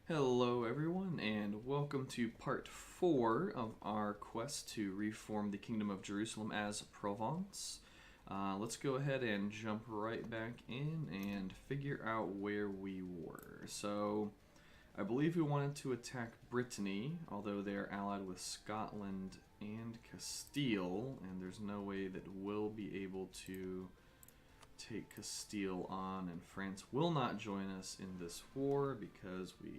Hello, everyone, and welcome to part 4 of our quest to reform the Kingdom of Jerusalem as Provence. Let's go ahead and jump right back in and figure out where we were. So, I believe we wanted to attack Brittany, although they are allied with Scotland and Castile, and there's no way that we'll be able to take Castile on, and France will not join us in this war because we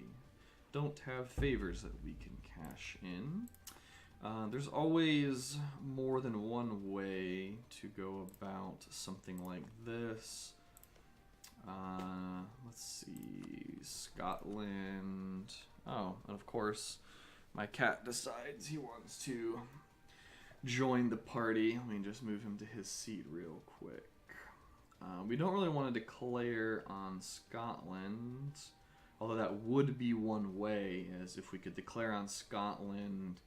don't have favors that we can cash in. There's always more than one way to go about something like this. Let's see, Scotland. Oh, and of course, my cat decides he wants to join the party. Let me just move him to his seat real quick. We don't really want to declare on Scotland, although that would be one way, as if we could declare on Scotland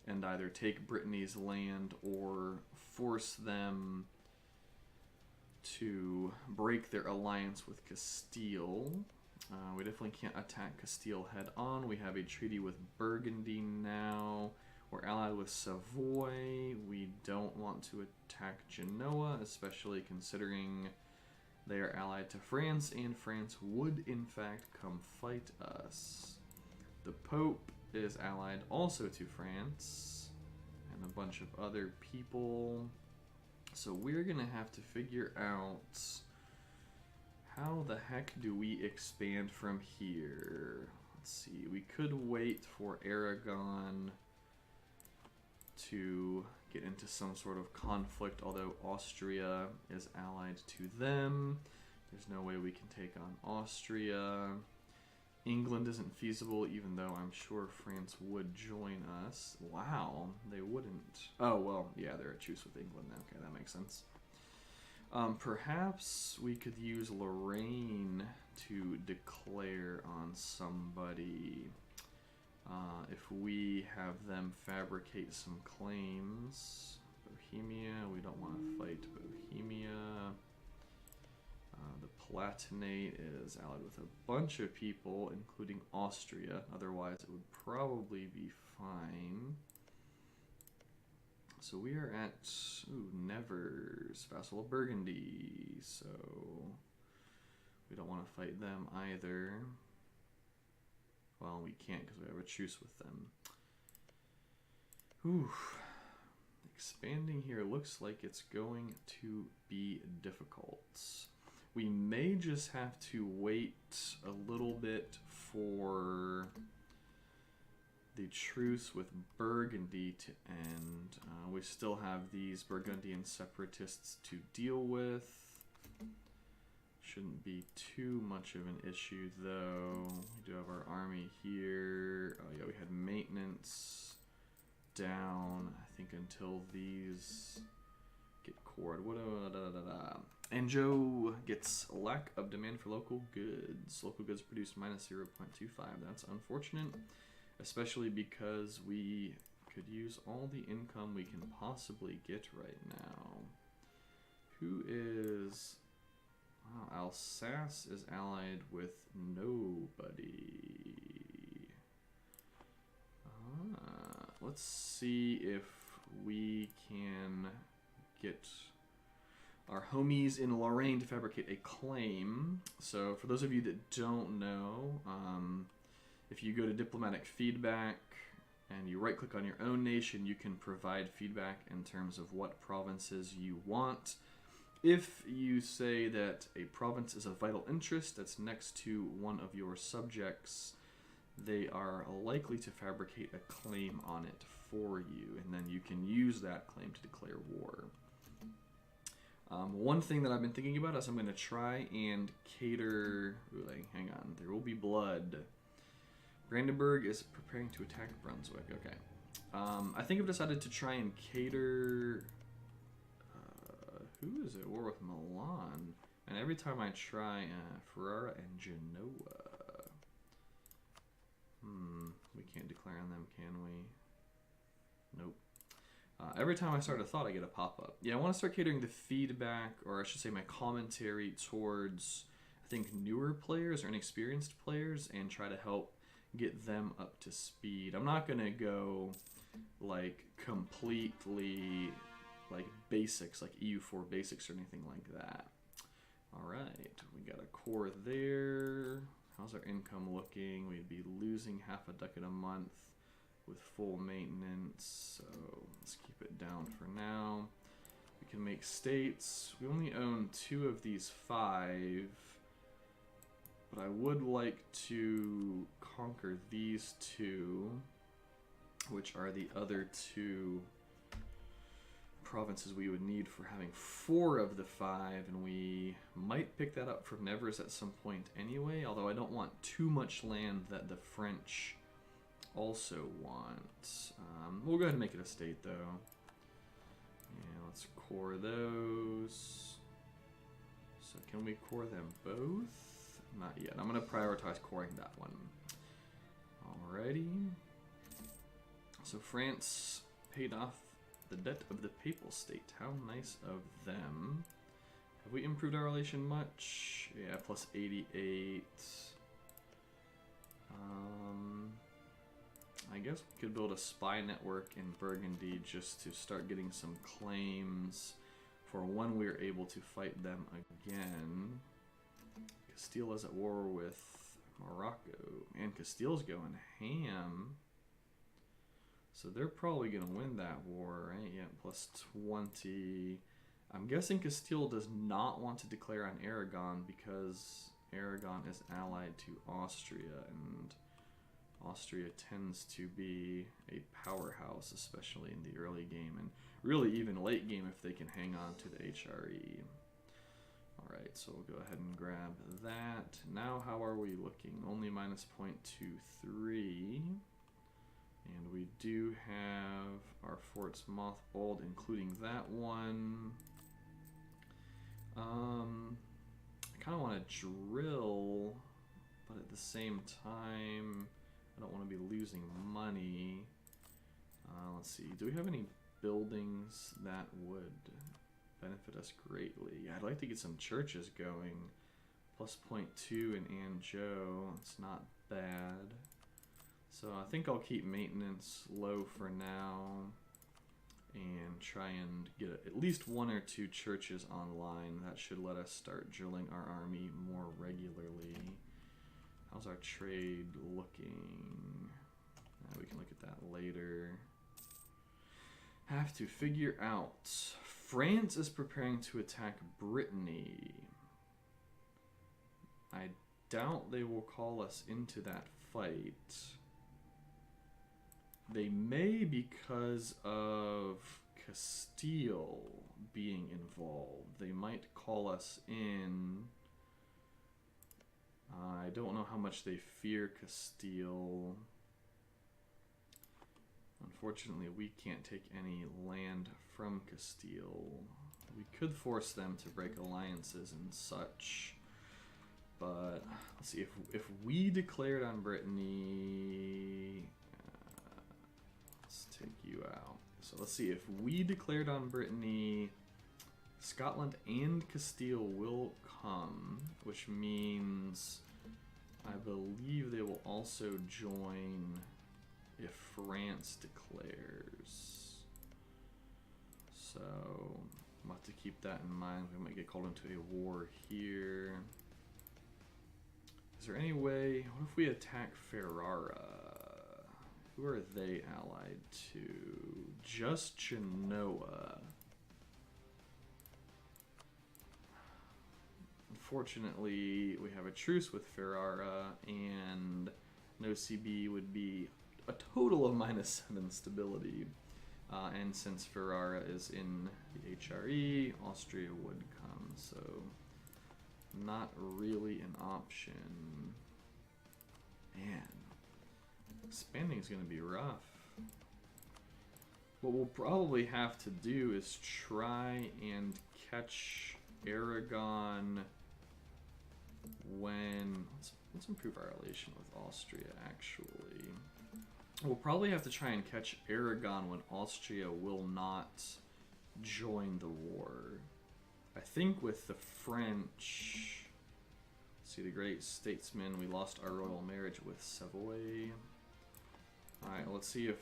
and either take Brittany's land or force them to break their alliance with Castile. We definitely can't attack Castile head on. We have a treaty with Burgundy now. We're allied with Savoy. We don't want to attack Genoa, especially considering they are allied to France, and France would in fact come fight us. The Pope is allied also to France, and a bunch of other people. So we're gonna have to figure out how the heck do we expand from here. Let's see, we could wait for Aragon to get into some sort of conflict, although Austria is allied to them. There's no way we can take on Austria. England isn't feasible, even though I'm sure France would join us. Wow, they wouldn't. Oh, well, yeah, they're at truce with England. Okay, that makes sense. Perhaps we could use Lorraine to declare on somebody. If we have them fabricate some claims. Bohemia, we don't want to fight Bohemia. The Palatinate is allied with a bunch of people, including Austria. Otherwise, it would probably be fine. So we are at Nevers, vassal of Burgundy. So we don't want to fight them either. Well, we can't because we have a truce with them. Whew. Expanding here looks like it's going to be difficult. We may just have to wait a little bit for the truce with Burgundy to end. We still have these Burgundian separatists to deal with. Shouldn't be too much of an issue, though. We do have our army here. Oh, yeah, we had maintenance down, I think, until these get cored. Anjou gets lack of demand for local goods. Local goods produced minus 0.25. That's unfortunate, especially because we could use all the income we can possibly get right now. Who is... Wow, Alsace is allied with nobody. Let's see if we can get our homies in Lorraine to fabricate a claim. So for those of you that don't know, if you go to diplomatic feedback and you right click on your own nation, you can provide feedback in terms of what provinces you want. If you say that a province is of vital interest that's next to one of your subjects, they are likely to fabricate a claim on it for you, and then you can use that claim to declare war. One thing that I've been thinking about is I'm going to try and cater... Ooh, hang on, there will be blood. Brandenburg is preparing to attack Brunswick. Okay. I think I've decided to try and cater... who is at war with Milan? And every time I try Ferrara and Genoa. We can't declare on them, can we? Nope. Every time I start a thought, I get a pop-up. Yeah, I want to start catering the feedback, or I should say my commentary, towards, I think, newer players or inexperienced players, and try to help get them up to speed. I'm not gonna go like completely like basics, like EU4 basics or anything like that. All right, we got a core there. How's our income looking? We'd be losing half a ducat a month with full maintenance, so let's keep it down for now. We can make states. We only own 2 of these 5, but I would like to conquer these 2, which are the other 2 provinces we would need for having 4 of the 5, and we might pick that up from Nevers at some point anyway, although I don't want too much land that the French also want. We'll go ahead and make it a state though. Yeah, let's core those. So can we core them both? Not yet. I'm going to prioritize coring that one. Alrighty. So France paid off the debt of the Papal State. How nice of them. Have we improved our relation much? Yeah, plus 88. I guess we could build a spy network in Burgundy just to start getting some claims for when we're able to fight them again. Castile is at war with Morocco. And Castile's going ham. So they're probably going to win that war, right? Yeah, plus 20. I'm guessing Castile does not want to declare on Aragon because Aragon is allied to Austria, and Austria tends to be a powerhouse, especially in the early game, and really even late game if they can hang on to the HRE. Alright, so we'll go ahead and grab that. Now how are we looking? Only minus 0.23. And we do have our forts mothballed, including that one. I kind of want to drill, but at the same time, I don't want to be losing money. Let's see, do we have any buildings that would benefit us greatly? Yeah, I'd like to get some churches going. Plus 0.2 in Anjou, it's not bad. So I think I'll keep maintenance low for now and try and get at least 1 or 2 churches online. That should let us start drilling our army more regularly. How's our trade looking? We can look at that later. Have to figure out. France is preparing to attack Brittany. I doubt they will call us into that fight. They may because of Castile being involved. They might call us in. I don't know how much they fear Castile. Unfortunately, we can't take any land from Castile. We could force them to break alliances and such. But let's see, if we declared on Brittany, let's take you out. So let's see, if we declared on Brittany, Scotland and Castile will come, which means I believe they will also join if France declares. So I'm about to keep that in mind. We might get called into a war here. Is there any way, what if we attack Ferrara? Who are they allied to? Just Genoa. Unfortunately, we have a truce with Ferrara, and no CB would be a total of -7 stability. And since Ferrara is in the HRE, Austria would come, so not really an option. Man, expanding is going to be rough. What we'll probably have to do is try and catch Aragon when... Let's improve our relation with Austria, actually. We'll probably have to try and catch Aragon when Austria will not join the war. I think with the French... See the great statesman, we lost our royal marriage with Savoy. Alright, let's see if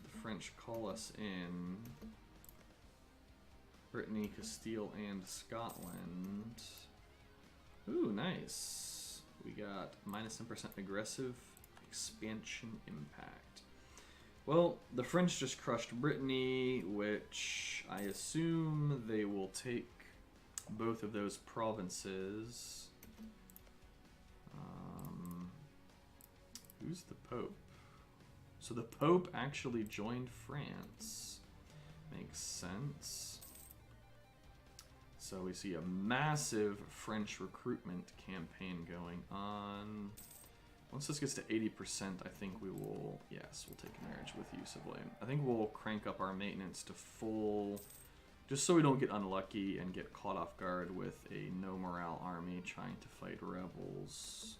the French call us in. Brittany, Castile, and Scotland. Ooh, nice. We got minus 10% aggressive expansion impact. Well, the French just crushed Brittany, which I assume they will take both of those provinces. Who's the Pope? So the Pope actually joined France. Makes sense. So we see a massive French recruitment campaign going on. Once this gets to 80%, I think we will, yes, we'll take a marriage with you, Savoy. I think we'll crank up our maintenance to full, just so we don't get unlucky and get caught off guard with a no morale army trying to fight rebels.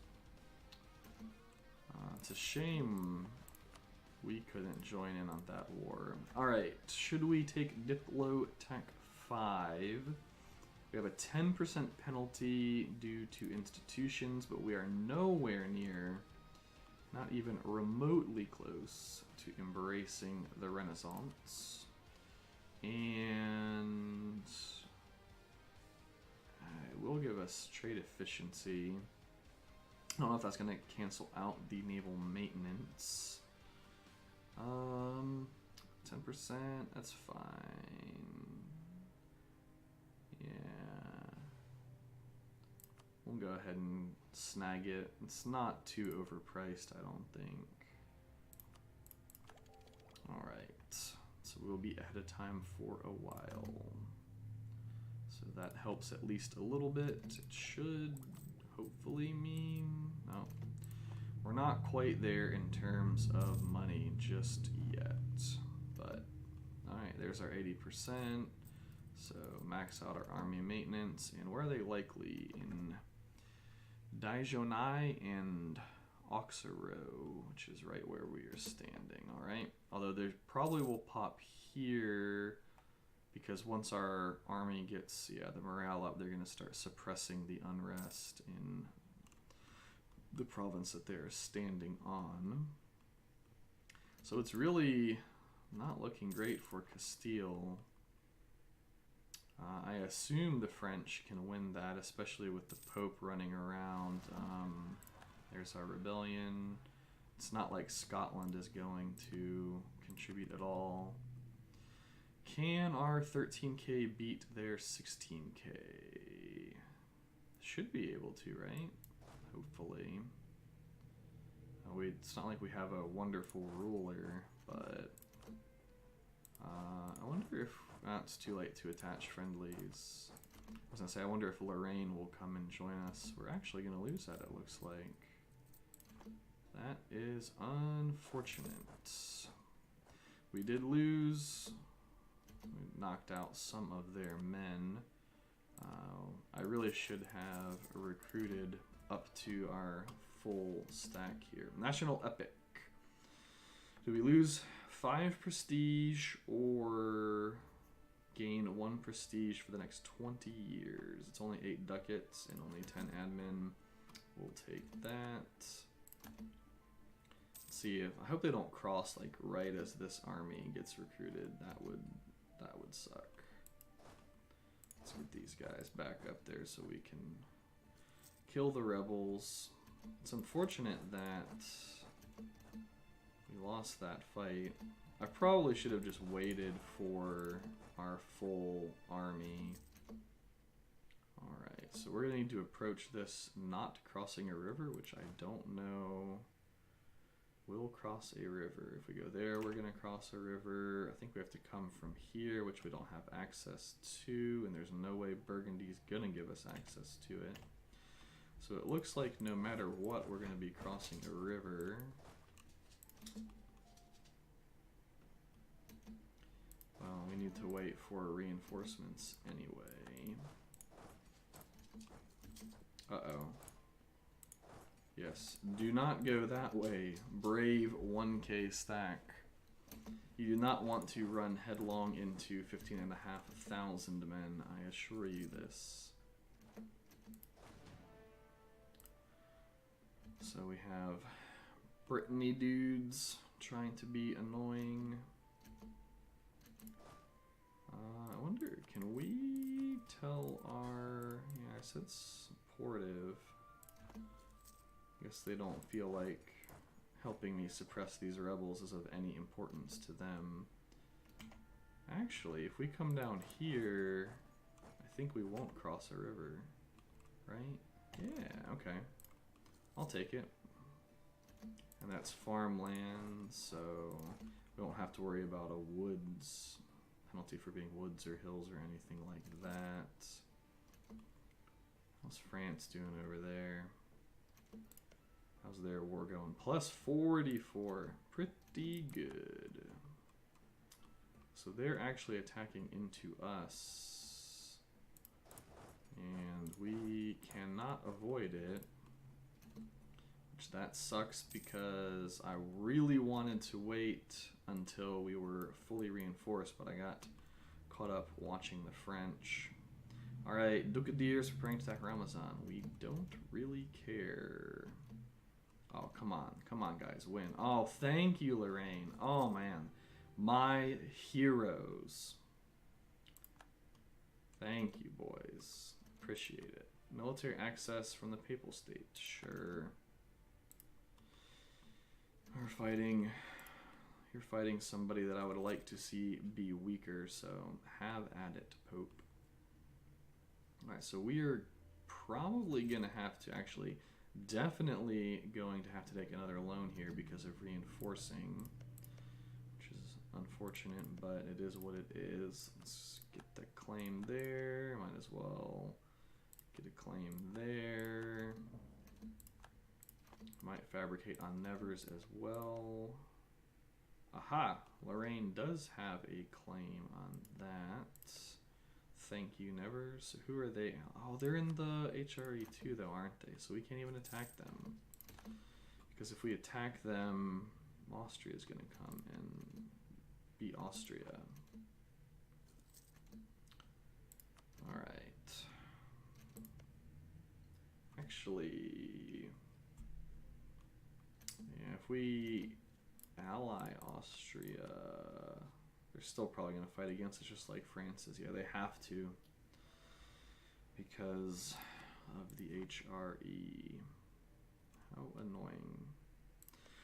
It's a shame we couldn't join in on that war. Alright, should we take Diplo Tech 5? We have a 10% penalty due to institutions, but we are nowhere near, not even remotely close to embracing the Renaissance. And it will give us trade efficiency. I don't know if that's going to cancel out the naval maintenance. 10%, that's fine. Yeah. We'll go ahead and snag it. It's not too overpriced, I don't think. Alright. So we'll be ahead of time for a while. So that helps at least a little bit. It should hopefully mean... No. We're not quite there in terms of money just yet. But, alright, there's our 80%. So max out our army maintenance. And where are they likely? In Dijonai and Auxerrois, which is right where we are standing, alright? Although they probably will pop here, because once our army gets, the morale up, they're going to start suppressing the unrest in the province that they're standing on. So it's really not looking great for Castile. I assume the French can win that, especially with the Pope running around. There's our rebellion. It's not like Scotland is going to contribute at all. Can our 13k beat their 16k? Should be able to, right? Hopefully. It's not like we have a wonderful ruler, but I wonder if it's too late to attach friendlies. I was gonna say, I wonder if Lorraine will come and join us. We're actually gonna lose that, it looks like. That is unfortunate. We did lose. We knocked out some of their men. I really should have recruited up to our full stack here. National Epic. Do we lose 5 prestige or gain 1 prestige for the next 20 years? It's only 8 ducats and only 10 admin. We'll take that. Let's see if, I hope they don't cross like right as this army gets recruited. That would suck. Let's get these guys back up there so we can kill the rebels. It's unfortunate that we lost that fight. I probably should have just waited for our full army. Alright, so we're going to need to approach this not crossing a river, which I don't know. We'll cross a river. If we go there, we're going to cross a river. I think we have to come from here, which we don't have access to, and there's no way Burgundy's going to give us access to it. So it looks like no matter what, we're going to be crossing a river. Well, we need to wait for reinforcements anyway. Uh-oh. Yes, do not go that way, brave 1k stack. You do not want to run headlong into 15,500 men, I assure you this. So we have Brittany dudes trying to be annoying. I wonder, can we tell our... Yeah, I said supportive. I guess they don't feel like helping me suppress these rebels is of any importance to them. Actually, if we come down here, I think we won't cross a river, right? Yeah, okay. I'll take it. And that's farmland, so we don't have to worry about a woods penalty for being woods or hills or anything like that. How's France doing over there? How's their war going? Plus 44. Pretty good. So they're actually attacking into us. And we cannot avoid it. Which that sucks because I really wanted to wait until we were fully reinforced, but I got caught up watching the French. Alright, Ducadiers preparing to attack Ramazan. We don't really care. Oh, come on guys, win. Oh, thank you, Lorraine. Oh man, my heroes. Thank you, boys. Appreciate it. Military access from the Papal State, sure. You're fighting somebody that I would like to see be weaker, so have at it, Pope. Alright, so we are probably going to have to actually, definitely going to have to take another loan here because of reinforcing, which is unfortunate, but it is what it is. Let's get the claim there. Might as well get a claim there. Might fabricate on Nevers as well. Aha! Lorraine does have a claim on that. Thank you, Nevers. Who are they? Oh, they're in the HRE too, though, aren't they? So we can't even attack them. Because if we attack them, Austria's going to come and beat Austria. Alright. Actually... yeah, if we ally Austria, they're still probably going to fight against us just like France is. Yeah, they have to because of the HRE. How annoying.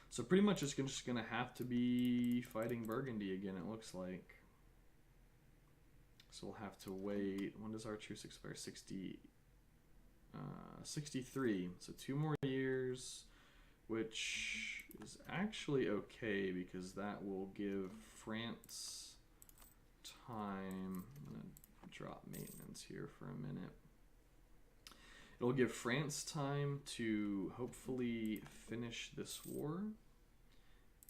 So pretty much it's just going to have to be fighting Burgundy again, it looks like. So we'll have to wait. When does our truce expire? 63. So 2 more years. Which is actually okay because that will give France time. I'm going to drop maintenance here for a minute. It'll give France time to hopefully finish this war,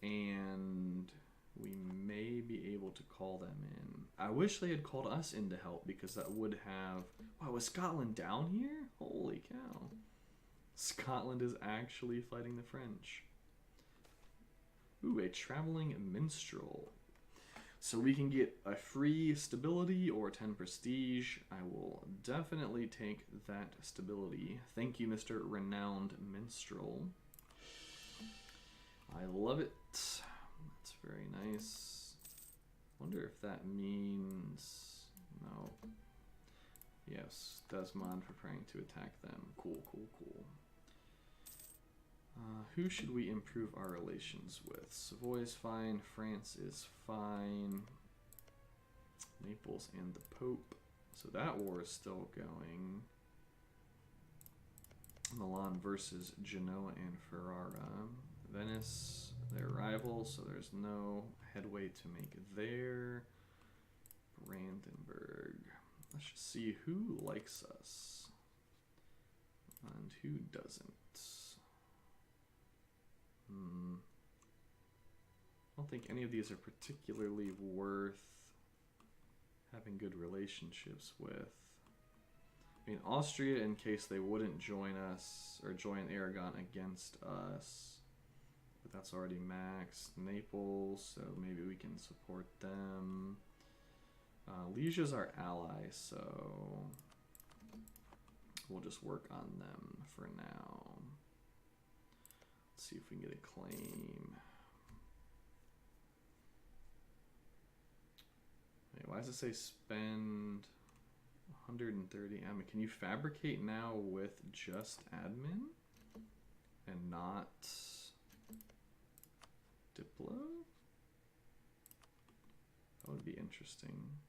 and we may be able to call them in. I wish they had called us in to help because that would have... Wow, is Scotland down here? Holy cow. Scotland is actually fighting the French. Ooh, a traveling minstrel. So we can get a free stability or 10 prestige. I will definitely take that stability. Thank you, Mr. Renowned Minstrel. I love it. That's very nice. Wonder if that means... No. Yes, Desmond preparing to attack them. Cool, cool, cool. Who should we improve our relations with? Savoy is fine. France is fine. Naples and the Pope. So that war is still going. Milan versus Genoa and Ferrara. Venice, their rivals, so there's no headway to make there. Brandenburg. Let's just see who likes us and who doesn't. I don't think any of these are particularly worth having good relationships with. I mean, Austria, in case they wouldn't join us or join Aragon against us, but that's already maxed. Naples, so maybe we can support them. Liege's our ally, so we'll just work on them for now. Let's see if we can get a claim. Wait, why does it say spend 130? I mean, can you fabricate now with just admin and not Diplo? That would be interesting.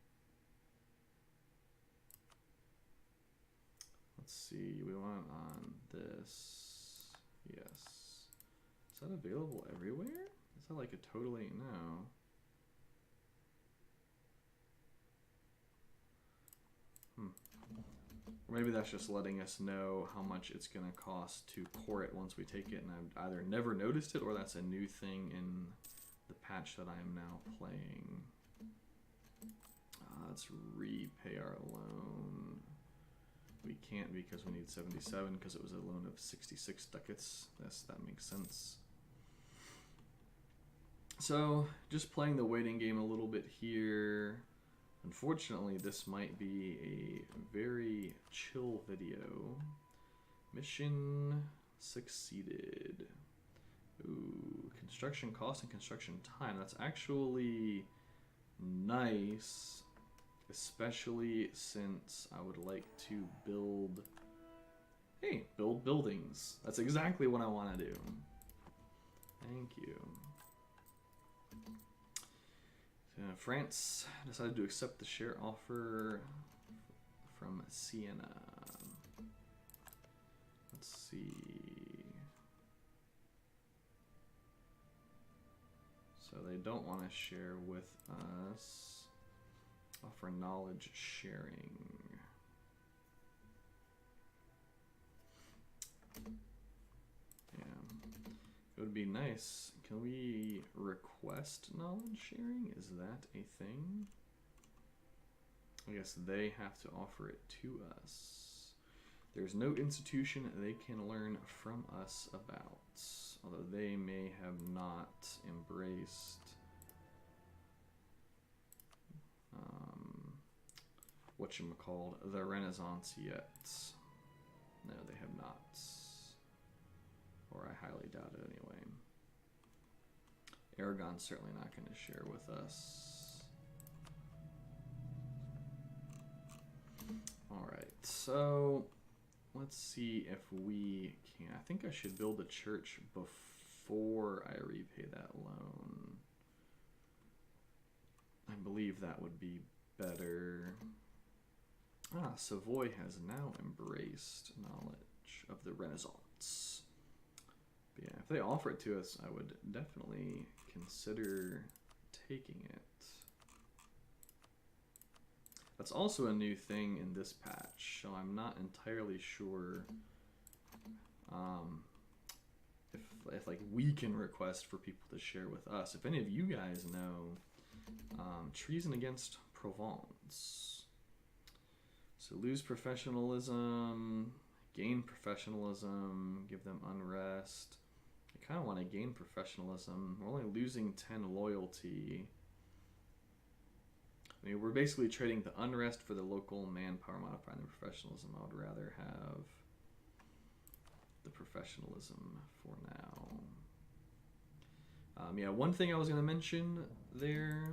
Let's see, we want on this. Yes. Is that available everywhere? Is that like a totally no? Or maybe that's just letting us know how much it's going to cost to core it once we take it, and I've either never noticed it or that's a new thing in the patch that I am now playing. Let's repay our loan. We can't because we need 77 because it was a loan of 66 ducats. Yes, that makes sense. So, just playing the waiting game a little bit here. Unfortunately, this might be a very chill video. Mission succeeded. Ooh, construction cost and construction time. That's actually nice, especially since I would like to build... Hey, build buildings. That's exactly what I want to do. Thank you. France decided to accept the share offer from Siena. Let's see. So they don't want to share with us. Offer knowledge sharing. Yeah. It would be nice. Can we request knowledge sharing? Is that a thing? I guess they have to offer it to us. There's no institution they can learn from us about, although they may have not embraced whatchamacalled, the Renaissance yet. No, they have not. Or I highly doubt it anyway. Aragon's certainly not going to share with us. Alright, so let's see if we can. I think I should build a church before I repay that loan. I believe that would be better. Savoy has now embraced knowledge of the Renaissance. But yeah, if they offer it to us, I would definitely consider taking it. That's also a new thing in this patch, so I'm not entirely sure if like we can request for people to share with us. If any of you guys know treason against Provence. So lose professionalism, gain professionalism, give them unrest. I kind of want to gain professionalism. We're only losing 10 loyalty. I mean, we're basically trading the unrest for the local manpower modifier and the professionalism. I would rather have the professionalism for now. Yeah, one thing I was going to mention there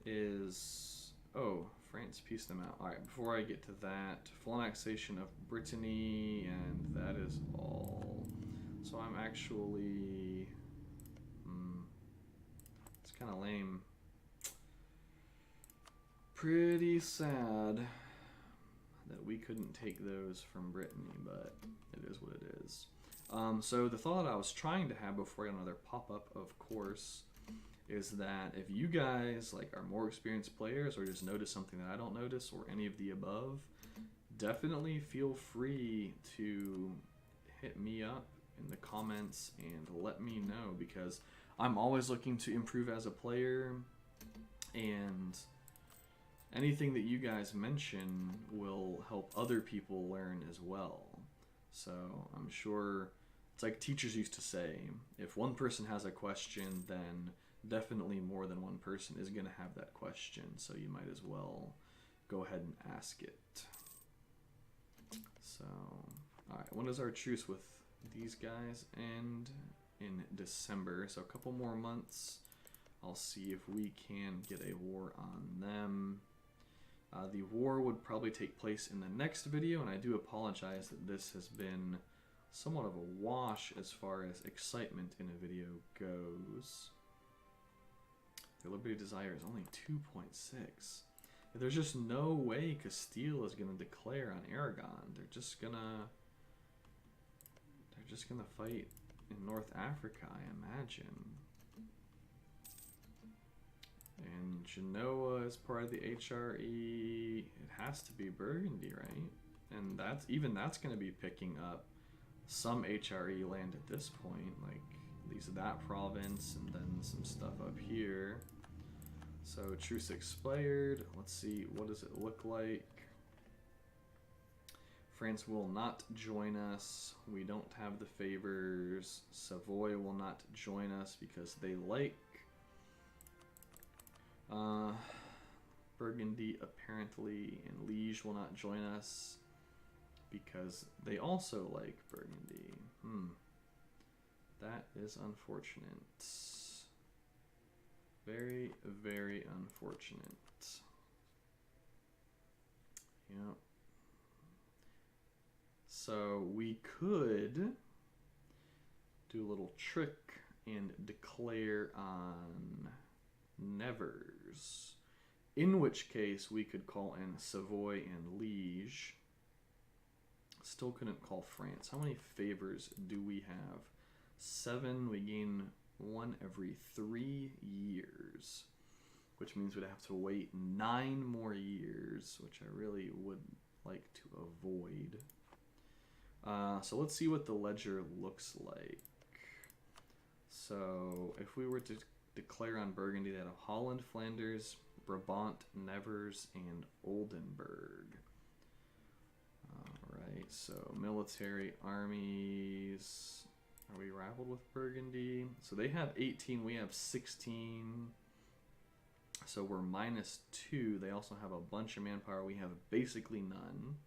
is... Oh, France pieced them out. Alright, before I get to that, full annexation of Brittany, and that is all. So I'm actually... it's kind of lame. Pretty sad that we couldn't take those from Brittany, but it is what it is. So the thought I was trying to have before I got another pop-up, of course, is that if you guys like are more experienced players or just notice something that I don't notice or any of the above, definitely feel free to hit me up in the comments and let me know, because I'm always looking to improve as a player, and anything that you guys mention will help other people learn as well. So I'm sure it's like teachers used to say, if one person has a question, then definitely more than one person is going to have that question, so you might as well go ahead and ask it. So, alright, when does our truce with these guys end in December, so a couple more months. I'll see if we can get a war on them. The war would probably take place in the next video, and I do apologize that this has been somewhat of a wash as far as excitement in a video goes. Their Liberty Desire is only 2.6. There's just no way Castile is going to declare on Aragon. They're just gonna fight in North Africa, I imagine. And Genoa is part of the HRE. It has to be Burgundy, right? And that's going to be picking up some HRE land at this point, like at least that province, and then some stuff up here. So truce expired. Let's see, what does it look like? France will not join us. We don't have the favors. Savoy will not join us because they like Burgundy apparently, and Liege will not join us because they also like Burgundy. That is unfortunate. Very, very unfortunate. Yeah. So we could do a little trick and declare on Nevers, in which case we could call in Savoy and Liege. Still couldn't call France. How many favors do we have? 7. We gain 1 every 3 years, which means we'd have to wait 9 more years, which I really would like to avoid. So let's see what the ledger looks like. So if we were to declare on Burgundy, they have Holland, Flanders, Brabant, Nevers, and Oldenburg. Alright, so military armies. Are we rivaled with Burgundy? So they have 18, we have 16. So we're -2. They also have a bunch of manpower. We have basically none.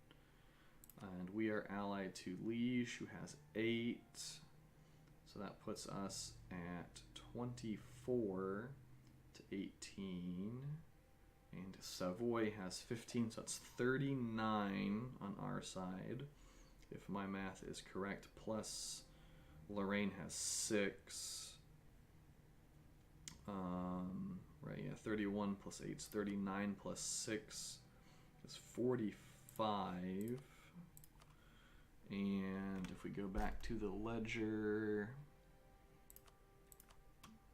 And we are allied to Liege, who has 8. So that puts us at 24 to 18. And Savoy has 15, so that's 39 on our side, if my math is correct. Plus Lorraine has 6. Right, yeah, 31 plus 8 is 39 plus 6 is 45. And if we go back to the ledger,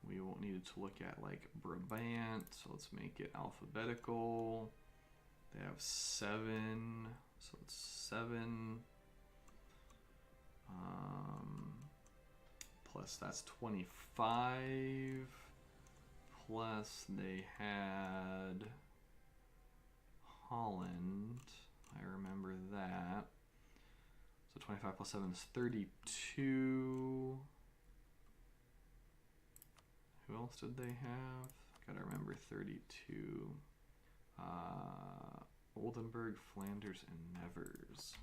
we won't need to look at like Brabant, so let's make it alphabetical. They have 7, so it's 7. Plus that's 25. Plus they had Holland, I remember that. So 25 plus 7 is 32. Who else did they have? Gotta remember 32. Oldenburg, Flanders, and Nevers.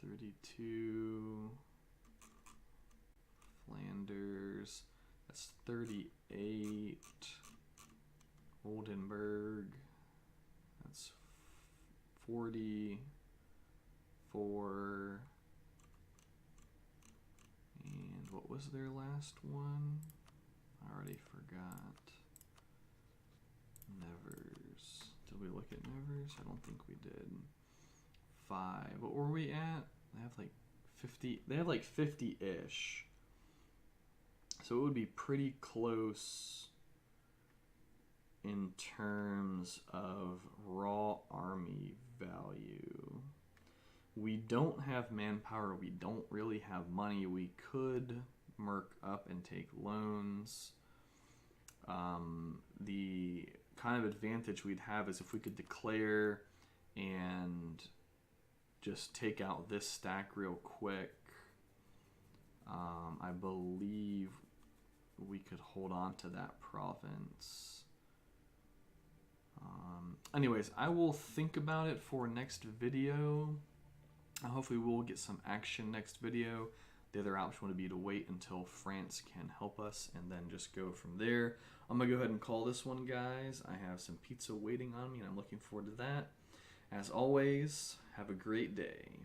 32. Flanders. That's 38. Oldenburg. That's 44. And what was their last one? I already forgot. Nevers. Did we look at Nevers? I don't think we did. 5. What were we at? They have like 50. They have like 50-ish. So it would be pretty close in terms of raw army value. We don't have manpower. We don't really have money. We could merc up and take loans. The kind of advantage we'd have is if we could declare and just take out this stack real quick. I believe we could hold on to that province. Anyways, I will think about it for next video. Hopefully we'll get some action next video. The other option would be to wait until France can help us and then just go from there. I'm going to go ahead and call this one, guys. I have some pizza waiting on me, and I'm looking forward to that. As always, have a great day.